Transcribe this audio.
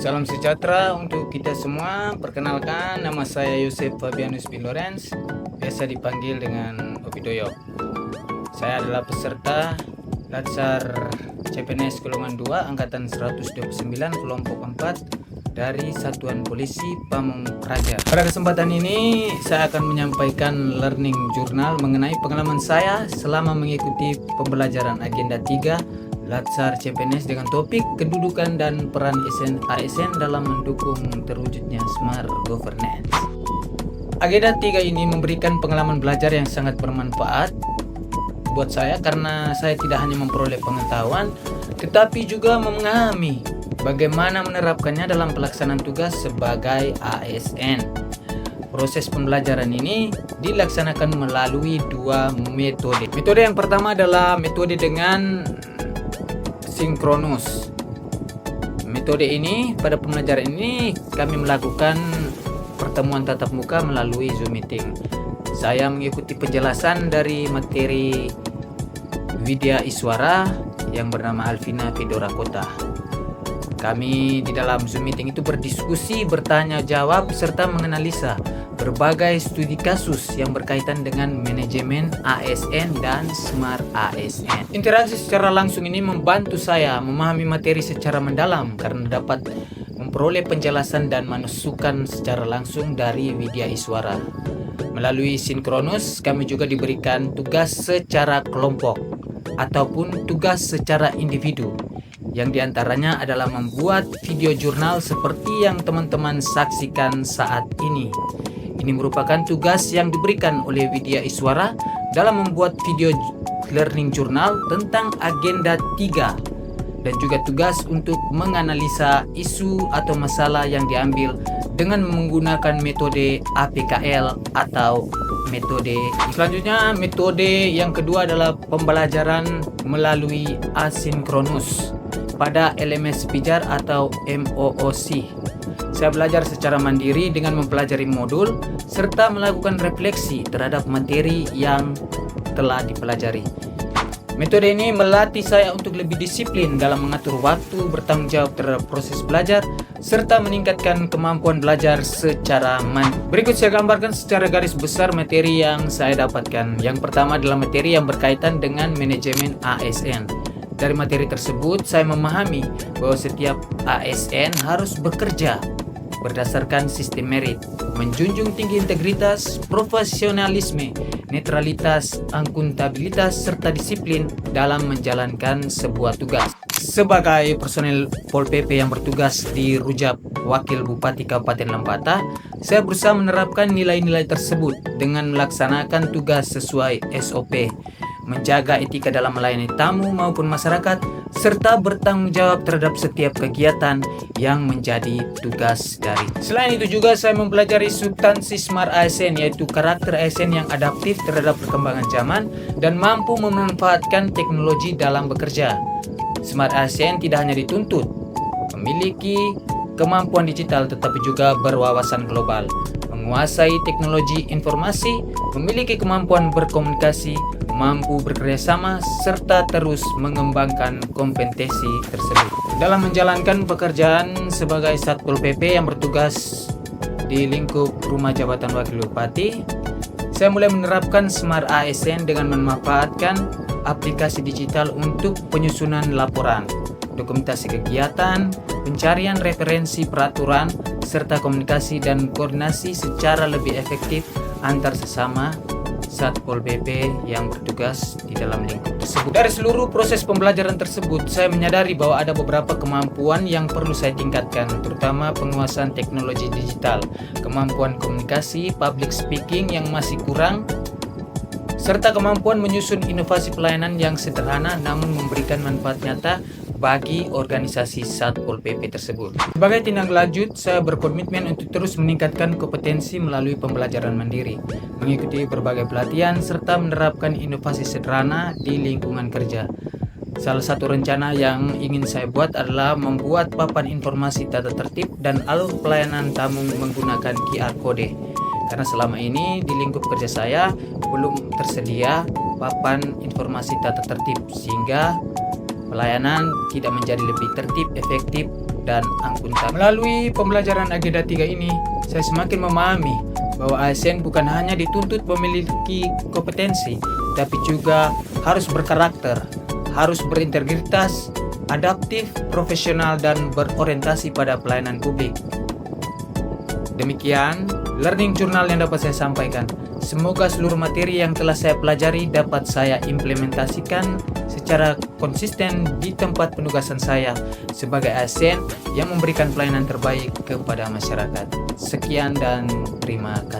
Salam sejahtera untuk kita semua. Perkenalkan, nama saya Yosef Fabianus bin Lorenz, biasa dipanggil dengan Obidoyo. Saya adalah peserta Latsar CPNS Golongan 2 Angkatan 129 Kelompok 4 dari Satuan Polisi Pamong Praja. Pada kesempatan ini saya akan menyampaikan learning journal mengenai pengalaman saya selama mengikuti pembelajaran agenda 3 Latsar CPNS dengan topik kedudukan dan peran ASN dalam mendukung terwujudnya smart governance. Agenda 3 ini memberikan pengalaman belajar yang sangat bermanfaat buat saya karena saya tidak hanya memperoleh pengetahuan tetapi juga memahami bagaimana menerapkannya dalam pelaksanaan tugas sebagai ASN. Proses pembelajaran ini dilaksanakan melalui dua metode. Metode yang pertama adalah metode dengan sinkronus. Metode ini, pada pembelajaran ini kami melakukan pertemuan tatap muka melalui Zoom meeting. Saya mengikuti penjelasan dari materi Widya Iswara yang bernama Alvina Fedora Kota. Kami di dalam Zoom meeting itu berdiskusi, bertanya jawab, serta menganalisa berbagai studi kasus yang berkaitan dengan manajemen ASN dan smart ASN. Interaksi secara langsung ini membantu saya memahami materi secara mendalam karena dapat memperoleh penjelasan dan masukan secara langsung dari Widya Iswara. Melalui sinkronus, kami juga diberikan tugas secara kelompok ataupun tugas secara individu, yang diantaranya adalah membuat video jurnal seperti yang teman-teman saksikan saat ini. Ini merupakan tugas yang diberikan oleh Widya Iswara dalam membuat video learning journal tentang agenda 3 dan juga tugas untuk menganalisa isu atau masalah yang diambil dengan menggunakan metode APKL atau metode. Selanjutnya, metode yang kedua adalah pembelajaran melalui asinkronus pada LMS Pijar atau MOOC. Saya belajar secara mandiri dengan mempelajari modul serta melakukan refleksi terhadap materi yang telah dipelajari. Metode ini melatih saya untuk lebih disiplin dalam mengatur waktu, bertanggung jawab terhadap proses belajar, serta meningkatkan kemampuan belajar secara mandiri. Berikut saya gambarkan secara garis besar materi yang saya dapatkan. Yang pertama adalah materi yang berkaitan dengan manajemen ASN. Dari materi tersebut, saya memahami bahwa setiap ASN harus bekerja berdasarkan sistem merit, menjunjung tinggi integritas, profesionalisme, netralitas, akuntabilitas, serta disiplin dalam menjalankan sebuah tugas. Sebagai personel Pol PP yang bertugas di Rujak Wakil Bupati Kabupaten Lembata, saya berusaha menerapkan nilai-nilai tersebut dengan melaksanakan tugas sesuai SOP, menjaga etika dalam melayani tamu maupun masyarakat, serta bertanggung jawab terhadap setiap kegiatan yang menjadi tugas dari. Selain itu juga saya mempelajari substansi Smart ASN, yaitu karakter ASN yang adaptif terhadap perkembangan zaman dan mampu memanfaatkan teknologi dalam bekerja. Smart ASN tidak hanya dituntut memiliki kemampuan digital tetapi juga berwawasan global, menguasai teknologi informasi, memiliki kemampuan berkomunikasi, mampu bekerjasama, serta terus mengembangkan kompetensi tersebut. Dalam menjalankan pekerjaan sebagai Satpol PP yang bertugas di lingkup Rumah Jabatan Wakil Bupati, saya mulai menerapkan Smart ASN dengan memanfaatkan aplikasi digital untuk penyusunan laporan, dokumentasi kegiatan, pencarian referensi peraturan, serta komunikasi dan koordinasi secara lebih efektif antar sesama Satpol PP yang bertugas di dalam lingkup tersebut. Dari seluruh proses pembelajaran tersebut, saya menyadari bahwa ada beberapa kemampuan yang perlu saya tingkatkan, terutama penguasaan teknologi digital, kemampuan komunikasi, public speaking yang masih kurang, serta kemampuan menyusun inovasi pelayanan yang sederhana namun memberikan manfaat nyata bagi organisasi Satpol PP tersebut. Sebagai tindak lanjut, saya berkomitmen untuk terus meningkatkan kompetensi melalui pembelajaran mandiri, mengikuti berbagai pelatihan, serta menerapkan inovasi sederhana di lingkungan kerja. Salah satu rencana yang ingin saya buat adalah membuat papan informasi tata tertib dan alur pelayanan tamu menggunakan QR Code. Karena selama ini di lingkup kerja saya belum tersedia papan informasi tata tertib, sehingga pelayanan tidak menjadi lebih tertib, efektif, dan akuntabel. Melalui pembelajaran agenda 3 ini, saya semakin memahami bahwa ASN bukan hanya dituntut memiliki kompetensi, tapi juga harus berkarakter, harus berintegritas, adaptif, profesional, dan berorientasi pada pelayanan publik. Demikian learning journal yang dapat saya sampaikan. Semoga seluruh materi yang telah saya pelajari dapat saya implementasikan secara konsisten di tempat penugasan saya sebagai ASN yang memberikan pelayanan terbaik kepada masyarakat. Sekian dan terima kasih.